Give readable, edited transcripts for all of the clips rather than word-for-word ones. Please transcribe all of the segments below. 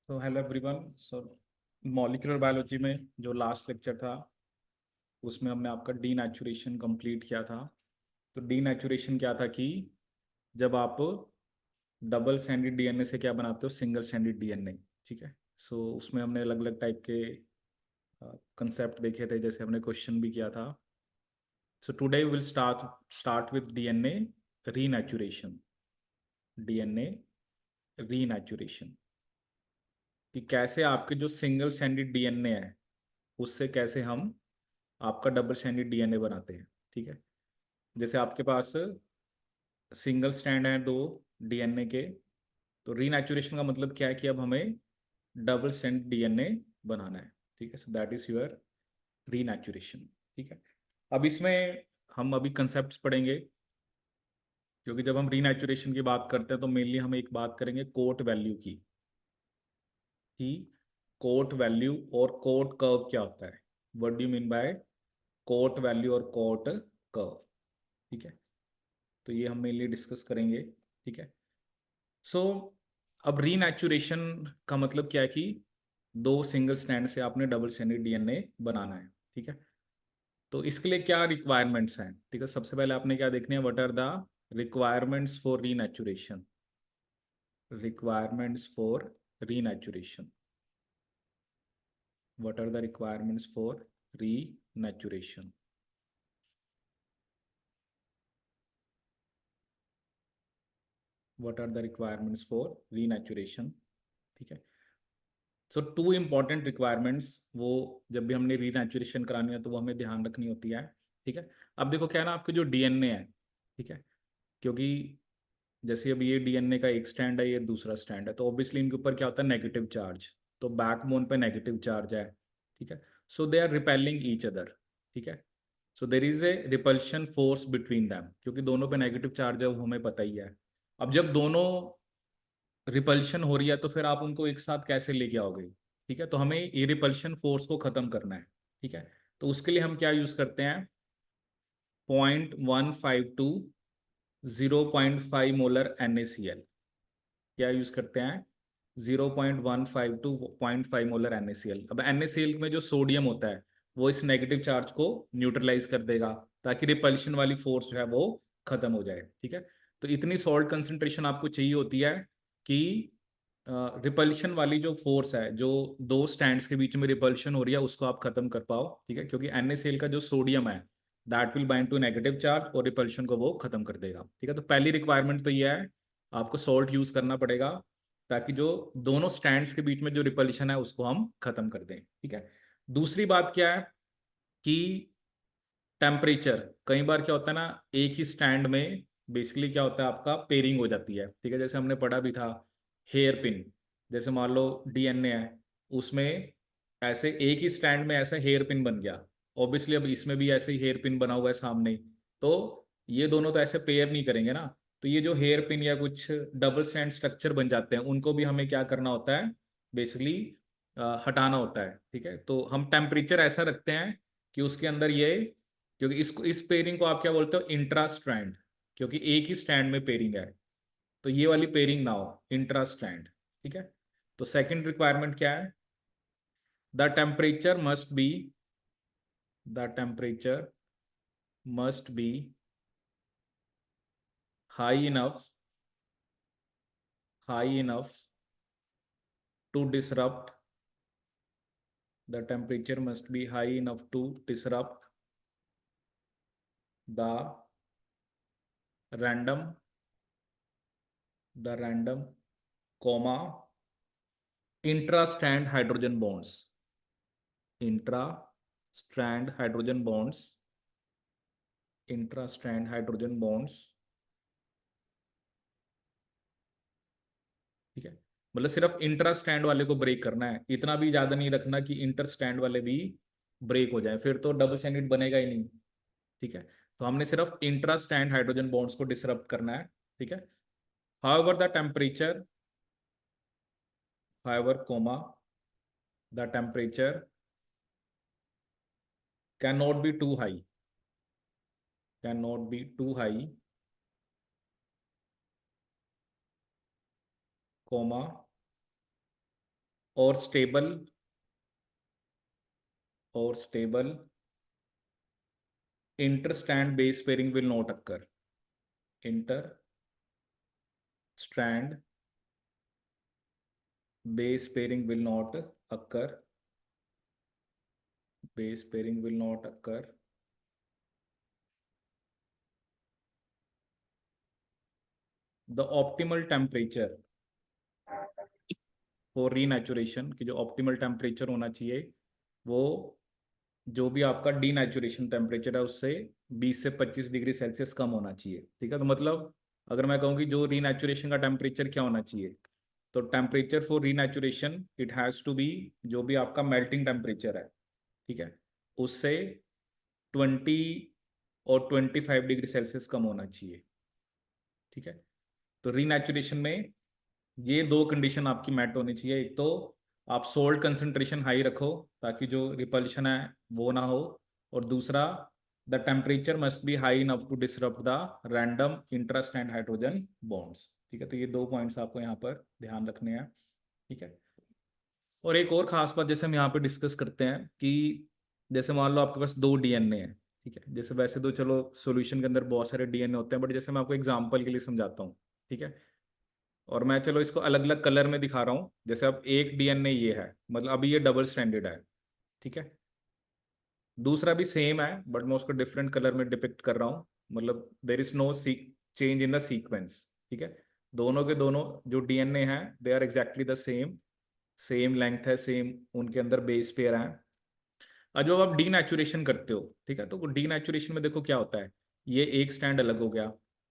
तो hello everyone. सो molecular biology में जो लास्ट लेक्चर था उसमें हमने आपका डीनेचुरेशन कंप्लीट किया था। तो डीनेचुरेशन क्या था कि जब आप डबल स्टैंडर्ड डीएनए से क्या बनाते हो, सिंगल स्टैंडर्ड डीएनए। ठीक है। सो उसमें हमने अलग अलग टाइप के कंसेप्ट देखे थे, जैसे हमने क्वेश्चन भी किया था। So today will start with DNA renaturation. DNA renaturation कि कैसे आपके जो सिंगल स्टैंडर्ड डीएनए है उससे कैसे हम आपका डबल स्टैंडर्ड डीएनए बनाते हैं। ठीक है। जैसे आपके पास सिंगल स्ट्रैंड है दो डीएनए के, तो रीनेचुरेशन का मतलब क्या है कि अब हमें डबल स्ट्रैंड डीएनए बनाना है। ठीक है। So that is your renaturation. ठीक है। अब इसमें हम अभी कंसेप्ट पढ़ेंगे, क्योंकि जब हम रीनेचुरेशन की बात करते हैं तो मेनली हम एक बात करेंगे कोट वैल्यू की, कि कोट वैल्यू और कोट कर्व क्या होता है। What do you mean by cot value और कोट कर्व। ठीक है। तो ये हम मेनली डिस्कस करेंगे। ठीक है। सो अब रीनेचुरेशन का मतलब क्या है कि दो सिंगल स्टैंड से आपने डबल स्टैंडर्ड डीएनए बनाना है। ठीक है। तो इसके लिए क्या रिक्वायरमेंट्स हैं। ठीक है। सबसे पहले आपने क्या देखने हैं, what are the requirements for renaturation. Requirements for renaturation. What are the requirements for renaturation. What are the requirements for renaturation. ठीक है। सो टू इम्पॉर्टेंट रिक्वायरमेंट्स, वो जब भी हमने रीनेचुरेशन करानी है तो वो हमें ध्यान रखनी होती है। ठीक है। अब देखो क्या है ना, आपके जो डीएनए है, ठीक है, क्योंकि जैसे अब ये डीएनए का एक स्टैंड है, ये दूसरा स्टैंड है, तो ऑब्वियसली इनके ऊपर क्या होता है, नेगेटिव चार्ज। तो बैकबोन पे नेगेटिव चार्ज है। ठीक है। So they are repelling each other. ठीक है। So there is a repulsion force between them, क्योंकि दोनों पे नेगेटिव चार्ज है, वो हमें पता ही है। अब जब दोनों रिपल्शन हो रही है तो फिर आप उनको एक साथ कैसे लेके आओगे। ठीक है। तो हमें ये रिपल्शन फोर्स को खत्म करना है। ठीक है। तो उसके लिए हम क्या यूज करते हैं, 0.152 0.5 मोलर NaCl। क्या यूज करते हैं, 0.152 0.5 मोलर NaCl। अब NaCl में जो सोडियम होता है वो इस नेगेटिव चार्ज को न्यूट्रलाइज कर देगा, ताकि रिपल्शन वाली फोर्स जो है वो खत्म हो जाए। ठीक है। तो इतनी सॉल्ट कंसेंट्रेशन आपको चाहिए होती है कि रिपल्शन वाली जो फोर्स है, जो दो स्टैंड्स के बीच में रिपल्शन हो रही है, उसको आप खत्म कर पाओ। ठीक है। क्योंकि NaCl का जो सोडियम है that will bind to negative charge और रिपल्शन को वो खत्म कर देगा। ठीक है। तो पहली रिक्वायरमेंट तो ये है, आपको सॉल्ट यूज करना पड़ेगा ताकि जो दोनों स्टैंड्स के बीच में जो रिपल्शन है उसको हम खत्म कर दें। ठीक है। दूसरी बात क्या है कि टेम्परेचर, कई बार क्या होता है ना, एक ही स्टैंड में बेसिकली क्या होता है, आपका पेयरिंग हो जाती है। ठीक है। जैसे हमने पढ़ा भी था हेयर पिन, जैसे मान लो डीएनए है, उसमें ऐसे एक ही स्टैंड में ऐसा हेयर पिन बन गया। ऑब्वियसली अब इसमें भी ऐसे ही हेयर पिन बना हुआ है सामने, तो ये दोनों तो ऐसे पेयर नहीं करेंगे ना। तो ये जो हेयर पिन या कुछ डबल स्टैंड स्ट्रक्चर बन जाते हैं, उनको भी हमें क्या करना होता है, बेसिकली हटाना होता है। ठीक है। तो हम टेम्परेचर ऐसा रखते हैं कि उसके अंदर ये, क्योंकि इसको इस पेयरिंग को आप क्या बोलते हो, इंट्रा स्ट्रैंड, क्योंकि एक ही स्टैंड में पेयरिंग है, तो ये वाली पेयरिंग ना हो, इंट्रा स्ट्रैंड। ठीक है। तो सेकंड रिक्वायरमेंट क्या है, the temperature must be, the temperature must be high enough, high enough to disrupt, the temperature must be high enough to disrupt the random, the random comma intra strand hydrogen bonds, intra strand hydrogen bonds, intra strand hydrogen bonds। ठीक है। मतलब सिर्फ inter stand वाले को break करना है, इतना भी ज्यादा नहीं रखना कि इंटर स्टैंड वाले भी ब्रेक हो जाए, फिर तो डबल स्टैंडर्ड बनेगा ही नहीं। ठीक है। तो हमने सिर्फ इंट्रा स्टैंड हाइड्रोजन बॉन्ड्स को डिसरप्ट करना है। ठीक है। However the temperature, however comma the temperature cannot be too high, cannot be too high, comma और stable inter-strand base pairing will not occur. Inter-strand base pairing will not occur. Base pairing will not occur. The optimal temperature for renaturation, कि जो optimal temperature होना चाहिए वो जो भी आपका denaturation temperature है उससे 20 से 25 डिग्री सेल्सियस कम होना चाहिए. ठीक है, तो मतलब अगर मैं कहूँ कि जो रीनेचुरेशन का टेम्परेचर क्या होना चाहिए, तो temperature for renaturation it has to be, जो भी आपका मेल्टिंग टेम्परेचर है, ठीक है, उससे 20 और 25 डिग्री सेल्सियस कम होना चाहिए. ठीक है, तो रीनेचुरेशन में ये दो कंडीशन आपकी मैट होनी चाहिए. एक तो आप सोल्ट कंसंट्रेशन हाई रखो ताकि जो रिपल्शन है वो ना हो, और दूसरा the temperature must be high enough to disrupt the random intrastrand hydrogen bonds. ठीक है, तो ये दो पॉइंट्स आपको यहाँ पर ध्यान रखने हैं. ठीक है, और एक और खास बात जैसे हम यहाँ पे डिस्कस करते हैं कि जैसे मान लो आपके पास दो डीएनए हैं. ठीक है, जैसे वैसे तो चलो सॉल्यूशन के अंदर बहुत सारे डीएनए होते हैं, बट जैसे मैं आपको एग्जांपल के लिए समझाता हूँ. ठीक है, और मैं चलो इसको अलग अलग कलर में दिखा रहा हूँ. जैसे अब एक डीएनए ये है, मतलब अभी ये डबल स्ट्रैंडेड है. ठीक है, दूसरा भी सेम है बट मैं उसको डिफरेंट कलर में डिपिक्ट कर रहा हूँ. मतलब there is no change in the sequence. ठीक है, दोनों के दोनों जो डीएनए हैं they are exactly the same, same length है, सेम उनके अंदर बेस पेयर है. और जब आप डीनेचुरेशन करते हो, ठीक है, तो डीनेचुरेशन में देखो क्या होता है, ये एक स्टैंड अलग हो गया.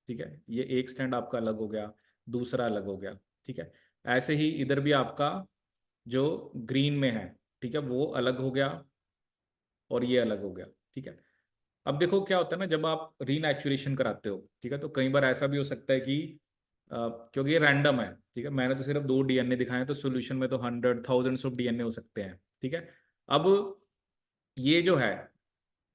ठीक है, ये एक स्टैंड आपका अलग हो गया, दूसरा अलग हो गया. ठीक है, ऐसे ही इधर भी आपका जो ग्रीन में है, ठीक है, वो अलग हो गया और ये अलग हो गया. ठीक है, अब देखो क्या होता है ना, जब आप रीनेचुरेशन कराते हो, ठीक है, तो कई बार ऐसा भी हो सकता है कि क्योंकि ये रैंडम है, ठीक है, मैंने तो सिर्फ दो डीएनए दिखाए हैं, तो सोल्यूशन में तो 100 थाउजेंड्स ऑफ डीएनए हो सकते हैं. ठीक है, अब ये जो है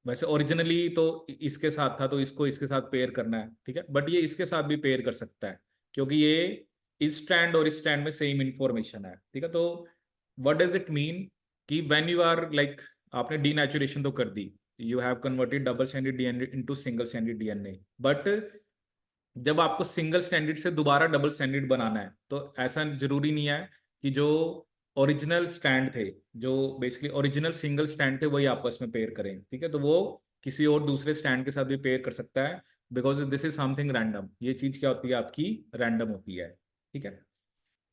वैसे ओरिजिनली तो इसके साथ था, तो इसको इसके साथ पेयर करना है. ठीक है, बट ये इसके साथ भी पेयर कर सकता है क्योंकि ये इस स्ट्रैंड और इस स्ट्रैंड में सेम इंफॉर्मेशन है. ठीक है, तो व्हाट डज इट मीन कि व्हेन यू आर लाइक, आपने डीनेचुरेशन तो कर दी, you have converted double standard DNA into single standard DNA, but जब आपको सिंगल स्टैंडर्ड से दोबारा डबल स्टैंडर्ड बनाना है तो ऐसा जरूरी नहीं है कि जो ओरिजिनल स्टैंड थे, जो बेसिकली ओरिजिनल सिंगल स्टैंड थे, वही आपस में पेयर करें. ठीक है, तो वो किसी और दूसरे स्टैंड के साथ भी पेयर कर सकता है, because this is something random. ये चीज क्या होती है, आपकी रैंडम होती है. ठीक है,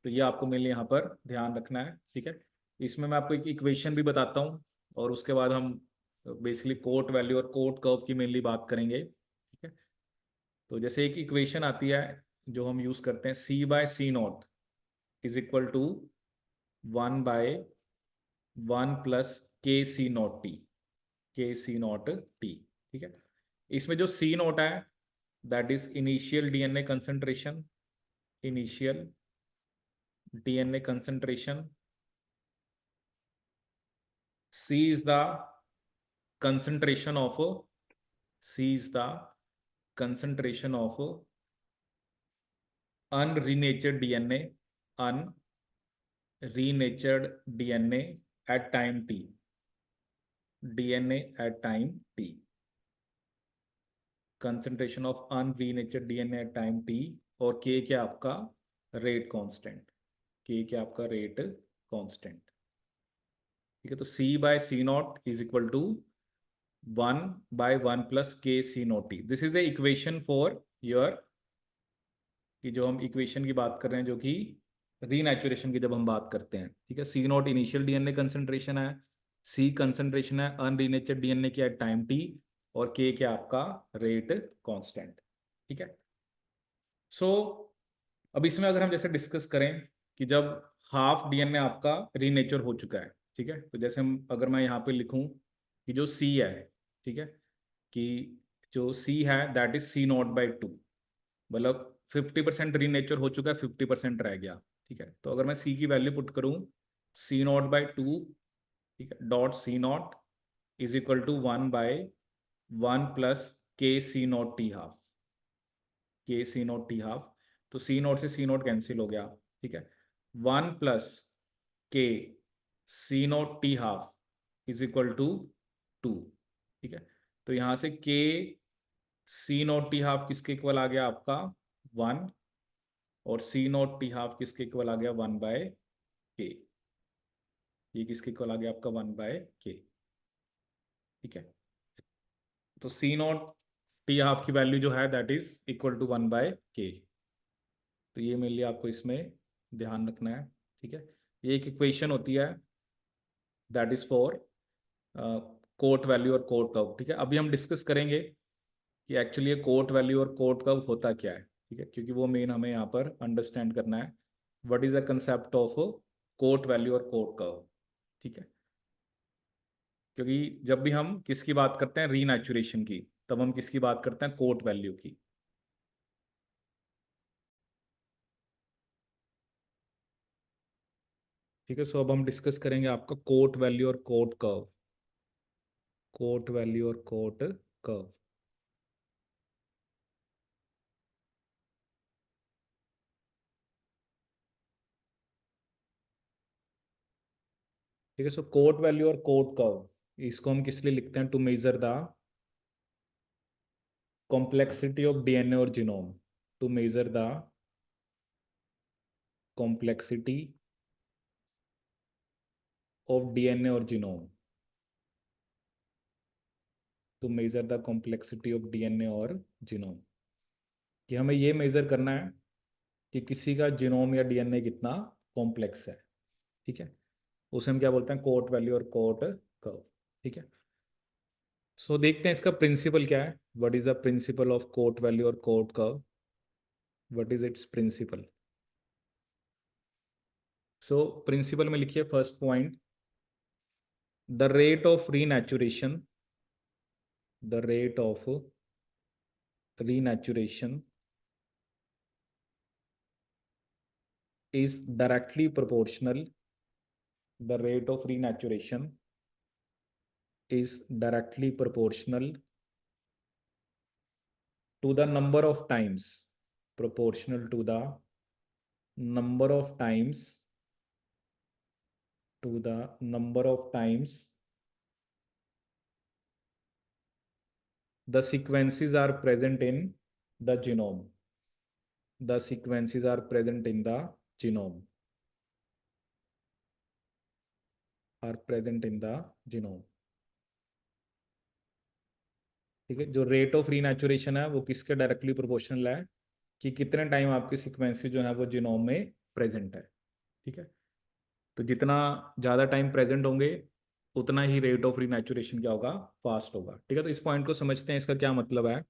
तो ये आपको मेनली यहाँ पर ध्यान रखना है. ठीक है, इसमें मैं आपको एक इक्वेशन भी बताता हूँ और उसके बाद हम बेसिकली कोट वैल्यू और कोट कर्व की मेनली बात करेंगे. ठीक है, तो जैसे एक इक्वेशन आती है जो हम यूज करते हैं, C/C0 is equal to 1/1 + K C0T. ठीक है, इसमें जो C0 है that is initial DNA concentration. Initial DNA concentration. C is the concentration of C is the concentration of unrenatured DNA, unrenatured DNA at time t. DNA at time t. Concentration of unrenatured DNA at time t. और K क्या आपका rate constant. K क्या आपका rate constant. ठीक है, तो C/C0 is equal to 1/1 + KC0T. This is the equation for your, कि जो हम इक्वेशन की बात कर रहे हैं जो कि रीनेचुरेशन की जब हम बात करते हैं. ठीक है, C0 इनिशियल डीएनए कंसंट्रेशन है, C कंसंट्रेशन है अनरीनेचर्ड डीएनए की एट टाइम T, और K क्या आपका रेट कांस्टेंट. ठीक है, सो अब इसमें अगर हम जैसे डिस्कस करें कि जब हाफ डीएनए आपका रीनेचर हो चुका है, ठीक है, तो जैसे हम अगर मैं यहाँ पे लिखूं कि जो C है, ठीक है, कि जो C है दैट इज C0/2, मतलब 50% रीनेचर हो चुका है, 50% रह गया. ठीक है, तो अगर मैं C की वैल्यू पुट करूं C0/2, ठीक है, dot C0 is equal to 1/1 + KC0T ½ KC0T½ तो C0 से C0 कैंसिल हो गया. ठीक है, 1 + K C naught T half is equal to 2। ठीक है, तो यहां से K C naught T half किसके इक्वल आ गया आपका 1, और सी नॉट टी हाफ किसके इक्वल आ गया 1/k। ये किसके इक्वल आ गया आपका 1/k। ठीक है, तो सी नॉट टी हाफ की वैल्यू जो है that is equal to 1/k। तो ये मेरे लिए आपको इसमें ध्यान रखना है। ठीक है, ये एक इक्वेशन होती है that is for cot value और कोट कर्व। ठीक है, अभी हम डिस्कस करेंगे कि एक्चुअली ये कोट वैल्यू और कोट कर्व होता क्या है। ठीक है, क्योंकि वो मेन हमें यहाँ पर अंडरस्टैंड करना है what is the concept of cot value और कोट कर्व। ठीक है, क्योंकि जब भी हम किसकी बात करते हैं रीनैचुरेशन की, तब हम किसकी बात करते हैं कोट वैल्यू की। ठीक है, सो अब हम डिस्कस करेंगे आपका कोट वैल्यू और कोट कर्व। कोट वैल्यू और कोट कर्व। ठीक है, सो कोट वैल्यू और कोट कर्व इसको हम किस लिए लिखते हैं, to measure the complexity of DNA और genome. To measure the complexity of DNA और genome. To measure the complexity of DNA और जीनोम, कि हमें ये मेजर करना है कि किसी का जीनोम या डीएनए कितना कॉम्प्लेक्स है। ठीक है, उसे हम क्या बोलते हैं कोट वैल्यू और कोट कर्व। ठीक है, सो देखते हैं इसका प्रिंसिपल क्या है। What is the principle of cot value और cot curve, what is its principle. So principle में लिखिए first point, the rate of renaturation, the rate of renaturation is directly proportional, the rate of renaturation is directly proportional to the number of times, proportional to the number of times, to the number of times the sequences are present in the genome, the sequences are present in the genome, are present in the genome। ठीक है, जो rate of रीनैचुरेशन है वो किसके directly proportional है, कि कितने time आपके सीक्वेंसेस जो है वो जीनोम में प्रेजेंट है। ठीक है, तो जितना ज़्यादा टाइम प्रेजेंट होंगे उतना ही रेट ऑफ रीनैचुरेशन क्या होगा, फास्ट होगा। ठीक है, तो इस पॉइंट को समझते हैं, इसका क्या मतलब है।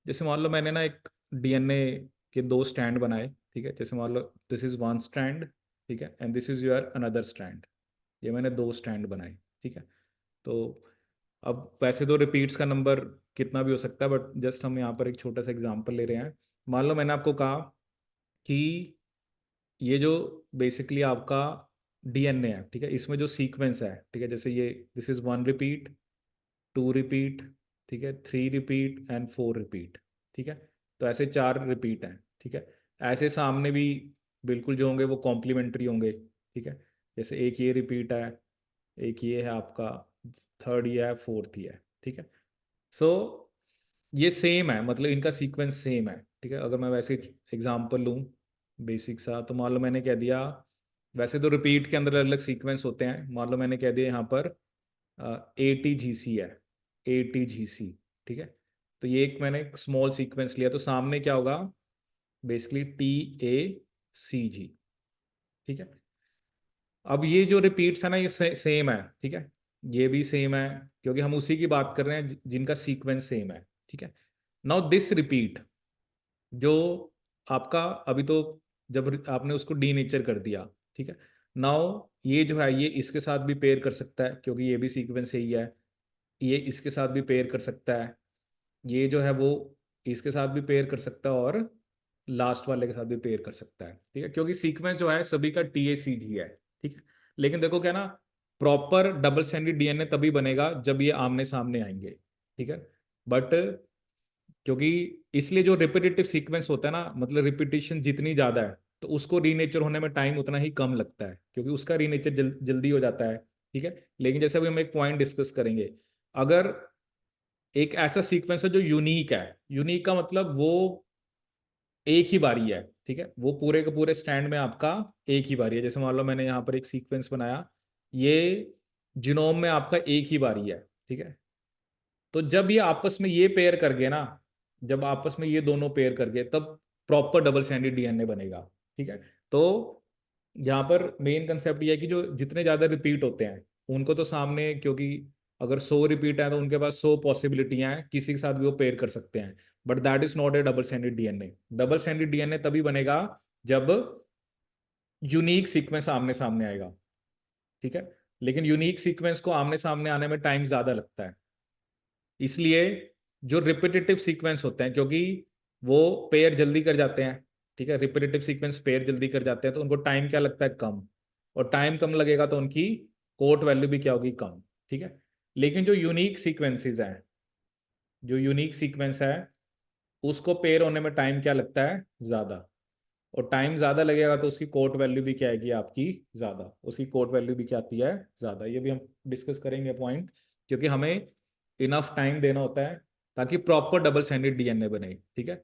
जैसे मान लो मैंने ना एक डीएनए के 2 स्ट्रैंड बनाए। ठीक है, जैसे मान लो दिस इज 1 स्ट्रैंड, ठीक है, and this is your another strand. ये मैंने 2 स्ट्रैंड बनाए। ठीक है, तो अब वैसे तो रिपीट्स का नंबर कितना भी हो सकता है, बट जस्ट हम यहाँ पर एक छोटा सा एग्जांपल ले रहे हैं। मान लो मैंने आपको कहा कि ये जो बेसिकली आपका डीएनए है, ठीक है, इसमें जो सीक्वेंस है, ठीक है, जैसे ये दिस इज 1 रिपीट, 2 रिपीट, ठीक है, 3 रिपीट एंड 4 रिपीट। ठीक है, तो ऐसे 4 रिपीट हैं। ठीक है, ऐसे सामने भी बिल्कुल जो होंगे वो कॉम्प्लीमेंट्री होंगे। ठीक है, जैसे एक ये रिपीट है, एक ये है आपका, थर्ड ये है, फोर्थ ये है। ठीक है, सो ये सेम है, मतलब इनका सीक्वेंस सेम है। ठीक है, अगर मैं वैसे एग्जांपल लूँ बेसिक सा, तो मान लो मैंने कह दिया, वैसे तो रिपीट के अंदर अलग अलग सीक्वेंस होते हैं, मान लो मैंने कह दिया यहाँ पर ATGC है, ATGC। ठीक है, तो ये एक मैंने स्मॉल सीक्वेंस लिया, तो सामने क्या होगा बेसिकली TACG। ठीक है, अब ये जो रिपीट्स है ना ये सेम है। ठीक है, ये भी सेम है, क्योंकि हम उसी की बात कर रहे हैं जिनका सीक्वेंस सेम है। ठीक है, नाउ दिस रिपीट जो आपका अभी तो जब आपने उसको डीनेचर कर दिया। ठीक है, नाउ ये जो है ये इसके साथ भी पेयर कर सकता है, क्योंकि ये भी सीक्वेंस यही है। ये इसके साथ भी पेयर कर सकता है, ये जो है वो इसके साथ भी पेयर कर सकता है, और लास्ट वाले के साथ भी पेयर कर सकता है। ठीक है, क्योंकि सीक्वेंस जो है सभी का TACG है। ठीक है, लेकिन देखो क्या ना, प्रॉपर डबल स्टैंडर्ड डीएनए तभी बनेगा जब ये आमने सामने आएंगे। ठीक है, बट क्योंकि इसलिए जो रिपीटेटिव सीक्वेंस होता है ना, मतलब रिपीटिशन जितनी ज्यादा है तो उसको रीनेचर होने में टाइम उतना ही कम लगता है, क्योंकि उसका रीनेचर जल्दी हो जाता है। ठीक है, लेकिन जैसे अभी हम एक पॉइंट डिस्कस करेंगे, अगर एक ऐसा सीक्वेंस है जो यूनिक है, यूनिक का मतलब वो एक ही बारी है, ठीक है, वो पूरे के पूरे स्टैंड में आपका एक ही बारी है। जैसे मान लो मैंने यहाँ पर एक सीक्वेंस बनाया, ये जीनोम में आपका एक ही बारी है, ठीक है। तो जब ये आपस में ये पेयर कर गए ना, जब आपस में ये दोनों पेयर कर गए, तब प्रॉपर डबल स्टैंडर्ड डीएनए बनेगा। ठीक है, तो यहाँ पर मेन कंसेप्ट ये है कि जो जितने ज्यादा रिपीट होते हैं उनको तो सामने, क्योंकि अगर 100 रिपीट है तो उनके पास 100 पॉसिबिलिटियां हैं, किसी के साथ भी वो पेयर कर सकते हैं। But that is not A double standard DNA. Double standard DNA तभी बनेगा जब यूनिक सीक्वेंस आमने सामने आएगा। ठीक है, लेकिन यूनिक सीक्वेंस को आमने सामने आने में टाइम ज्यादा लगता है, इसलिए जो रिपीटेटिव सीक्वेंस होते हैं, क्योंकि वो पेयर जल्दी कर जाते हैं, ठीक है, रिपीटेटिव सीक्वेंस पेयर जल्दी कर जाते हैं, तो उनको टाइम क्या लगता है, कम। और टाइम कम लगेगा तो उनकी कोट वैल्यू भी क्या होगी, कम। ठीक है, लेकिन जो यूनिक सीक्वेंसेस हैं, जो यूनिक सीक्वेंस है, उसको पेयर होने में टाइम क्या लगता है, ज्यादा। और टाइम ज्यादा लगेगा तो उसकी कोट वैल्यू भी क्या आएगी आपकी, ज्यादा। उसकी कोट वैल्यू भी क्या आती है, ज्यादा। ये भी हम डिस्कस करेंगे पॉइंट, क्योंकि हमें इनफ टाइम देना होता है ताकि प्रॉपर डबल स्टैंडर्ड डीएनए बने। ठीक है,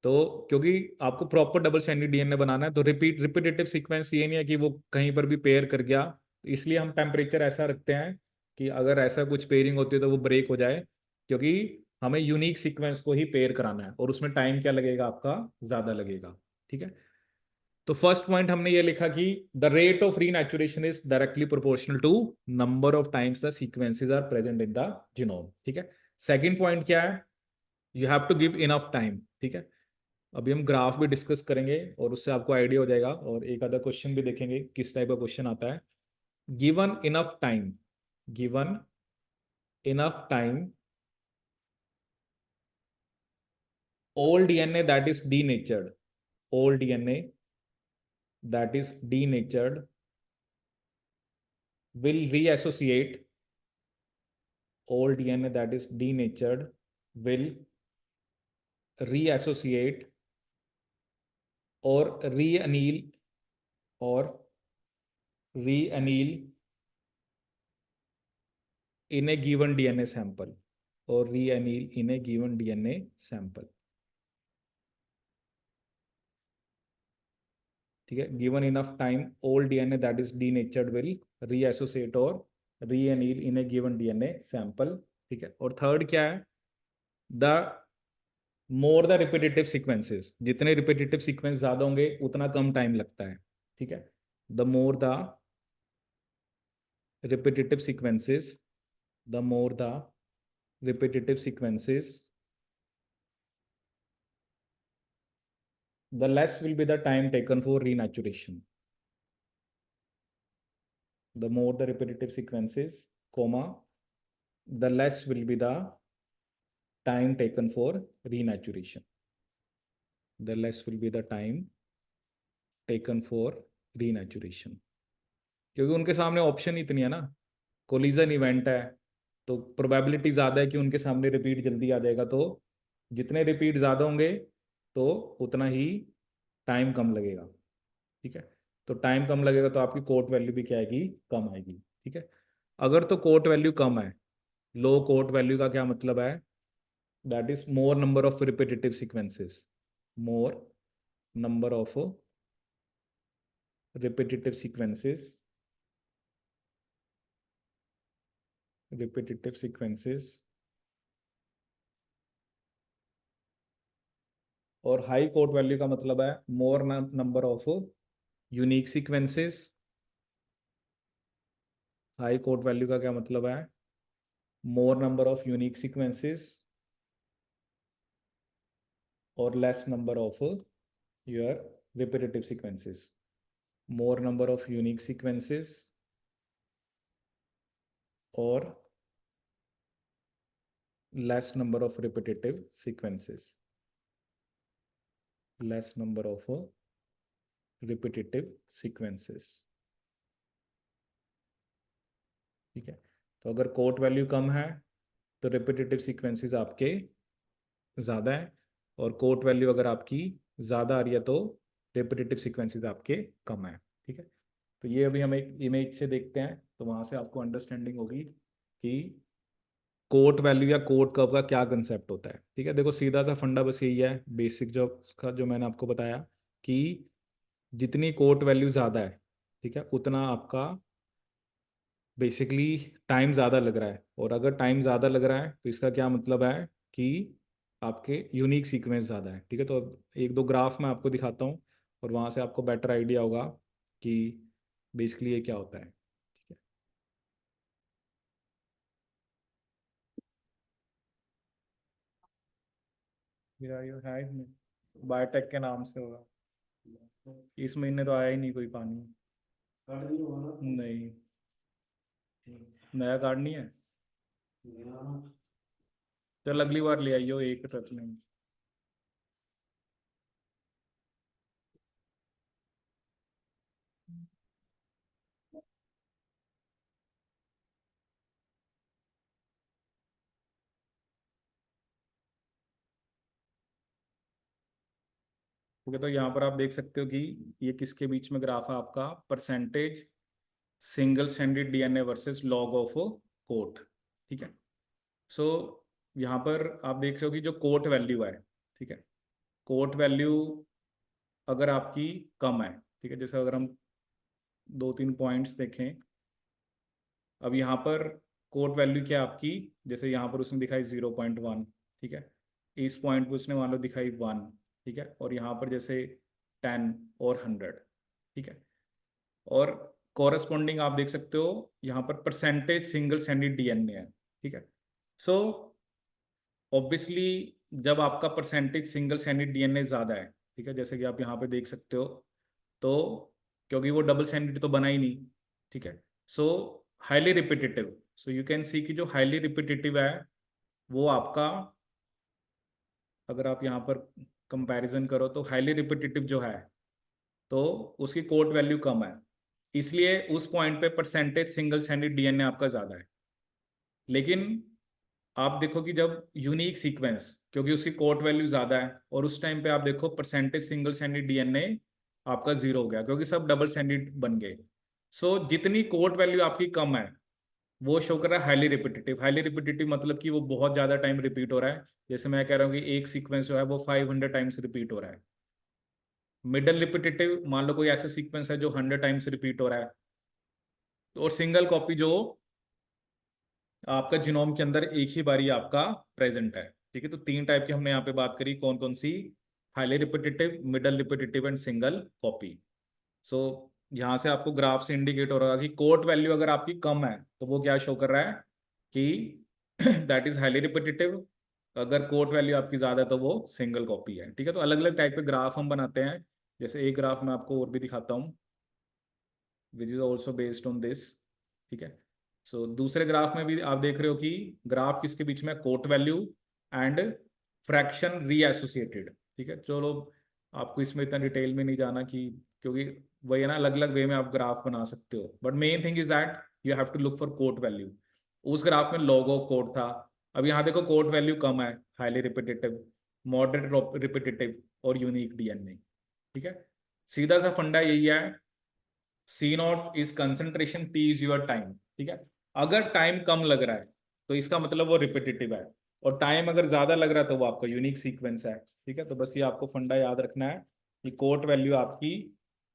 तो क्योंकि आपको प्रॉपर डबल स्टैंडर्ड डीएनए बनाना है, तो रिपीटेटिव सीक्वेंस ये नहीं है कि वो कहीं पर भी पेयर कर गया, तो इसलिए हम टेम्परेचर ऐसा रखते हैं कि अगर ऐसा कुछ पेयरिंग होती है तो वो ब्रेक हो जाए, क्योंकि हमें यूनिक सीक्वेंस को ही पेयर कराना है, और उसमें टाइम क्या लगेगा आपका, ज्यादा लगेगा। ठीक है, तो फर्स्ट पॉइंट हमने ये लिखा कि the rate of renaturation is directly proportional to number of times the sequences are present in the genome. ठीक है, सेकंड पॉइंट क्या है, you have to give enough time. ठीक है, अभी हम ग्राफ भी डिस्कस करेंगे और उससे आपको आइडिया हो जाएगा, और एक आधा क्वेश्चन भी देखेंगे किस टाइप का क्वेश्चन आता है। Given enough time, given enough time, all DNA that is denatured, all DNA that is denatured will reassociate, all DNA that is denatured will reassociate or reanneal or reanneal in a given DNA sample, or reanneal in a given DNA sample. ठीक है, given enough time all DNA that is denatured will reassociate or reanneal in a given DNA sample. ठीक है, और third क्या है, the more the repetitive sequences, जितने repetitive sequence ज्यादा होंगे उतना कम टाइम लगता है। ठीक है, the more the repetitive sequences, the more the repetitive sequences, the less will be the time taken for renaturation. The more the repetitive sequences, comma, the less will be the time taken for renaturation. The less will be the time taken for renaturation. क्योंकि उनके सामने option इतनी है ना, collision event है, तो probability ज़्यादा है कि उनके सामने रिपीट जल्दी आ जाएगा, तो जितने रिपीट ज़्यादा होंगे तो उतना ही टाइम कम लगेगा। ठीक है, तो टाइम कम लगेगा तो आपकी कोट वैल्यू भी क्या आएगी, कम आएगी। ठीक है, अगर तो कोट वैल्यू कम है, लो कोट वैल्यू का क्या मतलब है, that is more number of repetitive sequences, more number of repetitive sequences, repetitive sequences. और हाई कोट वैल्यू का मतलब है more number of unique sequences. High cot value का क्या मतलब है, more number of unique sequences और less number of your repetitive sequences. More number of unique sequences और less number of repetitive sequences, less number of repetitive sequences. ठीक है, तो अगर कोट वैल्यू कम है तो रिपीटेटिव सीक्वेंसेस आपके ज़्यादा है, और कोट वैल्यू अगर आपकी ज़्यादा आ रही है तो रिपीटेटिव सीक्वेंसेस आपके कम है। ठीक है, तो ये अभी हम एक इमेज से देखते हैं, तो वहां से आपको अंडरस्टैंडिंग होगी कि कोट वैल्यू या कोट कर्व का क्या कंसेप्ट होता है। ठीक है, देखो सीधा सा फंडा बस यही है, बेसिक जो उसका जो मैंने आपको बताया कि जितनी कोट वैल्यू ज़्यादा है, ठीक है, उतना आपका बेसिकली टाइम ज़्यादा लग रहा है। और अगर टाइम ज़्यादा लग रहा है तो इसका क्या मतलब है कि आपके यूनिक सीक्वेंस ज़्यादा है। ठीक है, तो अब एक दो ग्राफ मैं आपको दिखाता हूँ और वहाँ से आपको बेटर आइडिया होगा कि बेसिकली ये क्या होता है। ठीक है, मेरा ये है बायोटेक के नाम से होगा। इस महीने तो आया ही नहीं कोई पानी। नहीं, नया कार्ड नहीं है। चल अगली बार ले आइयो एक ट्रक में। ओके, तो यहाँ पर आप देख सकते हो कि ये किसके बीच में ग्राफ है आपका, percentage single standard DNA versus log of cot. ठीक है, सो यहाँ पर आप देख रहे हो कि जो कोट वैल्यू है, ठीक है, कोट वैल्यू अगर आपकी कम है, ठीक है, जैसे अगर हम दो तीन पॉइंट्स देखें, अब यहाँ पर कोट वैल्यू क्या है आपकी, जैसे यहाँ पर उसने दिखाई 0.1, ठीक है, इस पॉइंट पे उसने मान लो दिखाई 1, ठीक है, और यहाँ पर जैसे 10 और 100, ठीक है, और कॉरेस्पॉन्डिंग आप देख सकते हो यहाँ पर परसेंटेज सिंगल स्टैंडर्ड डीएनए है। ठीक है, सो ऑब्वियसली जब आपका परसेंटेज सिंगल स्टैंडर्ड डीएनए ज़्यादा है, ठीक है, जैसे कि आप यहाँ पे देख सकते हो, तो क्योंकि वो डबल स्टैंडर्ड तो बना ही नहीं, ठीक है, सो highly repetitive, so you can see कि जो हाईली रिपीटेटिव है वो आपका, अगर आप यहाँ पर कंपैरिजन करो तो हाईली रिपीटेटिव जो है तो उसकी कोट वैल्यू कम है, इसलिए उस पॉइंट पे परसेंटेज सिंगल स्टैंडर्ड डीएनए आपका ज़्यादा है। लेकिन आप देखो कि जब यूनिक सीक्वेंस, क्योंकि उसकी कोट वैल्यू ज़्यादा है, और उस टाइम पे आप देखो परसेंटेज सिंगल स्टैंडर्ड डीएनए आपका जीरो हो गया क्योंकि सब डबल स्टैंडर्ड बन गए। सो जितनी कोट वैल्यू आपकी कम है वो शो कर रहा है हाईली रिपीटेटिव। हाईली रिपीटेटिव मतलब कि वो बहुत ज़्यादा टाइम रिपीट हो रहा है, जैसे मैं कह रहा हूँ कि एक सीक्वेंस जो है वो 500 टाइम्स रिपीट हो रहा है। मिडल रिपीटेटिव मान लो कोई ऐसा सीक्वेंस है जो 100 टाइम्स रिपीट हो रहा है, और सिंगल कॉपी जो आपका जीनोम के अंदर एक ही बारी आपका प्रेजेंट है। ठीक है, तो तीन टाइप की हमने यहाँ पे बात करी, कौन कौन सी, highly repetitive, middle repetitive and single copy. So यहाँ से आपको ग्राफ से इंडिकेट हो रहा है कि कोट वैल्यू अगर आपकी कम है तो वो क्या शो कर रहा है कि दैट इज हाईली रिपीटेटिव, अगर कोट वैल्यू आपकी ज्यादा है तो वो सिंगल कॉपी है। ठीक है, तो अलग अलग टाइप के ग्राफ हम बनाते हैं, जैसे एक ग्राफ मैं आपको और भी दिखाता हूँ which is also based on this. ठीक है, सो दूसरे ग्राफ में भी आप देख रहे हो कि ग्राफ किसके बीच में, कोट वैल्यू एंड फ्रैक्शन रीएसोसिएटेड। ठीक है, चलो आपको इसमें इतना डिटेल में नहीं जाना कि, क्योंकि वही है ना, अलग अलग वे में आप ग्राफ बना सकते हो, but main thing is that you have to look for cot value. उस ग्राफ में लॉग ऑफ कोट था, अब यहाँ देखो कोट वैल्यू कम है, हाईली रिपीटेटिव, मॉडरेट रिपीटेटिव और यूनिक डीएनए। ठीक है, सीधा सा फंडा यही है, C naught is concentration, T is your time. ठीक है, अगर टाइम कम लग रहा है तो इसका मतलब वो रिपीटेटिव है, और टाइम अगर ज्यादा लग रहा है तो वो आपका यूनिक सीक्वेंस है। ठीक है, तो बस ये आपको फंडा याद रखना है कि कोट वैल्यू आपकी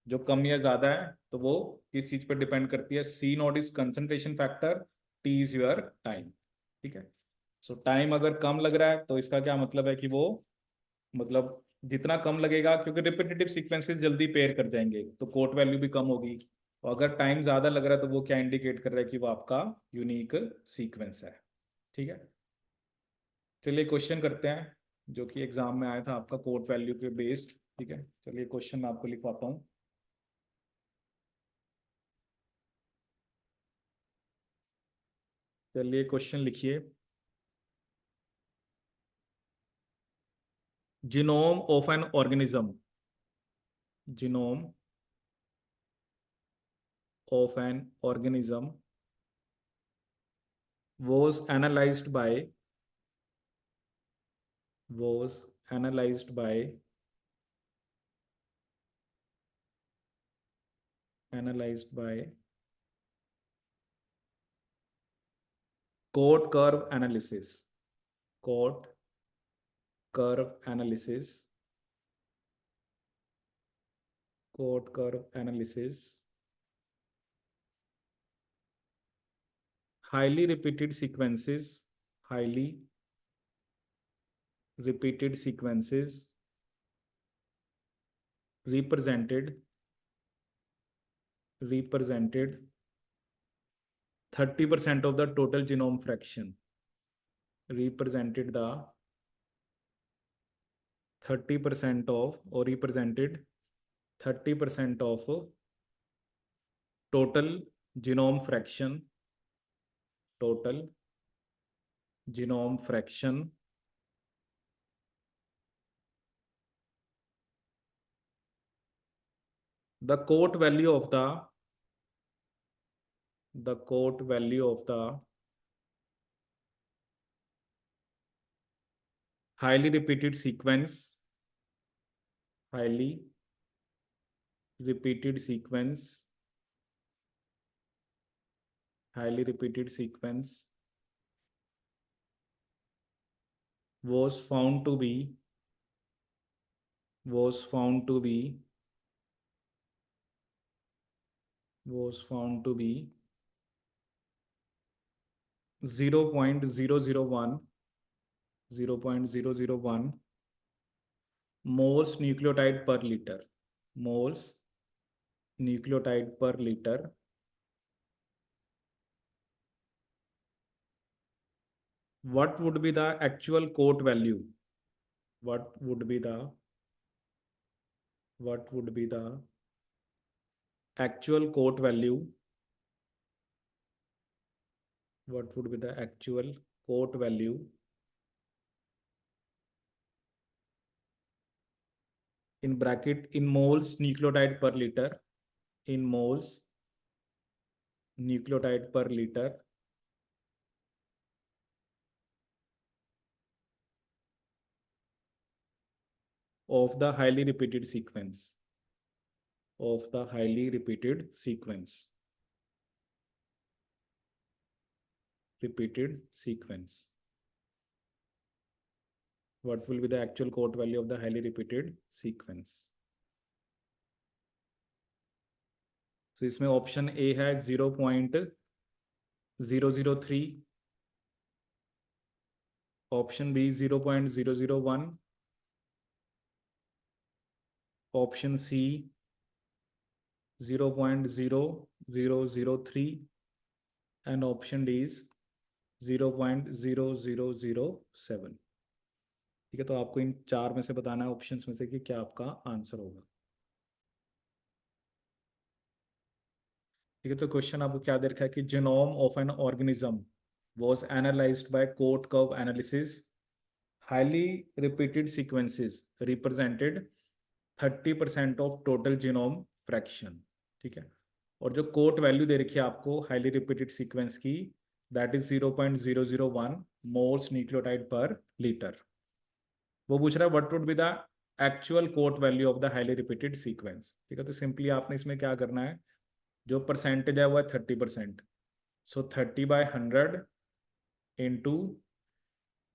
जो कम या ज्यादा है तो वो किस चीज पर डिपेंड करती है, C naught is concentration factor, T is your time. ठीक है, सो टाइम अगर कम लग रहा है तो इसका क्या मतलब है कि वो, मतलब जितना कम लगेगा, क्योंकि रिपीटेटिव सीक्वेंसेस जल्दी पेयर कर जाएंगे तो कोट वैल्यू भी कम होगी, और अगर टाइम ज्यादा लग रहा है तो वो क्या इंडिकेट कर रहा है कि वो आपका यूनिक सीक्वेंस है। ठीक है, चलिए क्वेश्चन करते हैं जो कि एग्जाम में आया था आपका कोट वैल्यू पे बेस्ड। ठीक है, चलिए क्वेश्चन मैं आपको लिखवाता हूँ। चलिए क्वेश्चन लिखिए, genome of an organism, genome of an organism was analyzed by was analyzed by analyzed by Court curve analysis. Court curve analysis. Court curve analysis. Highly repeated sequences. Highly repeated sequences represented 30% of the total genome fraction. Represented the 30% of, or represented 30% of total genome fraction. Total genome fraction the quote value of the highly repeated sequence was found to be 0.001 moles nucleotide per liter. Moles nucleotide per liter what would be the actual quote value? What would be the actual quote value? What would be the actual quote value in bracket in moles nucleotide per liter? In moles nucleotide per liter of the highly repeated sequence. What will be the actual quote value of the highly repeated sequence? So इसमें option A है 0.003, option B 0.001, option C 0.0003 and option D is 0.0007. ठीक है, तो आपको इन चार में से बताना है ऑप्शंस में से कि क्या आपका आंसर होगा। ठीक है, तो क्वेश्चन आपको क्या दे रखा है कि genome of an organism was analysed by cot curve analysis, highly repeated sequences represented 30% of total genome fraction. ठीक है, और जो कोट वैल्यू दे रखी है आपको हाईली रिपीटेड सीक्वेंस की, that is 0.001 moles nucleotide per litre. वो पूछ रहा है what would be the actual cot value of the highly repeated sequence. ठीक है, तो सिंपली आपने इसमें क्या करना है, जो परसेंटेज है वो है 30%, सो 30/100 इंटू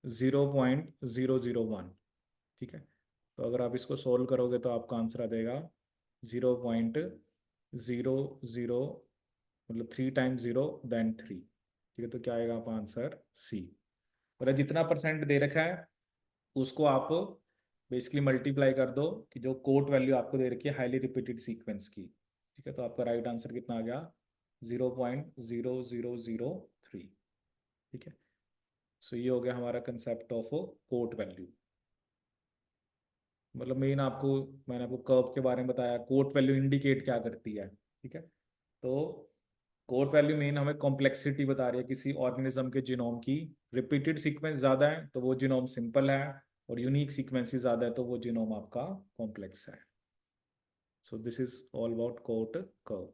0.001। ठीक है, तो अगर आप इसको सोल्व करोगे तो आपका आंसर आ जाएगा 0.00, मतलब 3 टाइम्स 0 देन 3। ठीक है, तो क्या आएगा आपका आंसर सी। और जितना परसेंट दे रखा है उसको आप बेसिकली मल्टीप्लाई कर दो कि जो कोट वैल्यू आपको दे रखी है हाईली रिपीटेड सीक्वेंस की। ठीक है, तो आपका राइट आंसर कितना आ गया 0.0003। ठीक है, सो ये हो गया हमारा कंसेप्ट ऑफ कोट वैल्यू। मतलब मैंने आपको कर्व के बारे में बताया, कोट वैल्यू इंडिकेट क्या करती है। ठीक है, तो कोट वैल्यू मेन हमें कॉम्प्लेक्सिटी बता रही है किसी ऑर्गेनिज्म के जीनोम की। रिपीटेड सीक्वेंस ज़्यादा है तो वो जीनोम सिंपल है, और यूनिक सीक्वेंसेस ज़्यादा है तो वो जीनोम आपका कॉम्प्लेक्स है। So this is all about cot curve.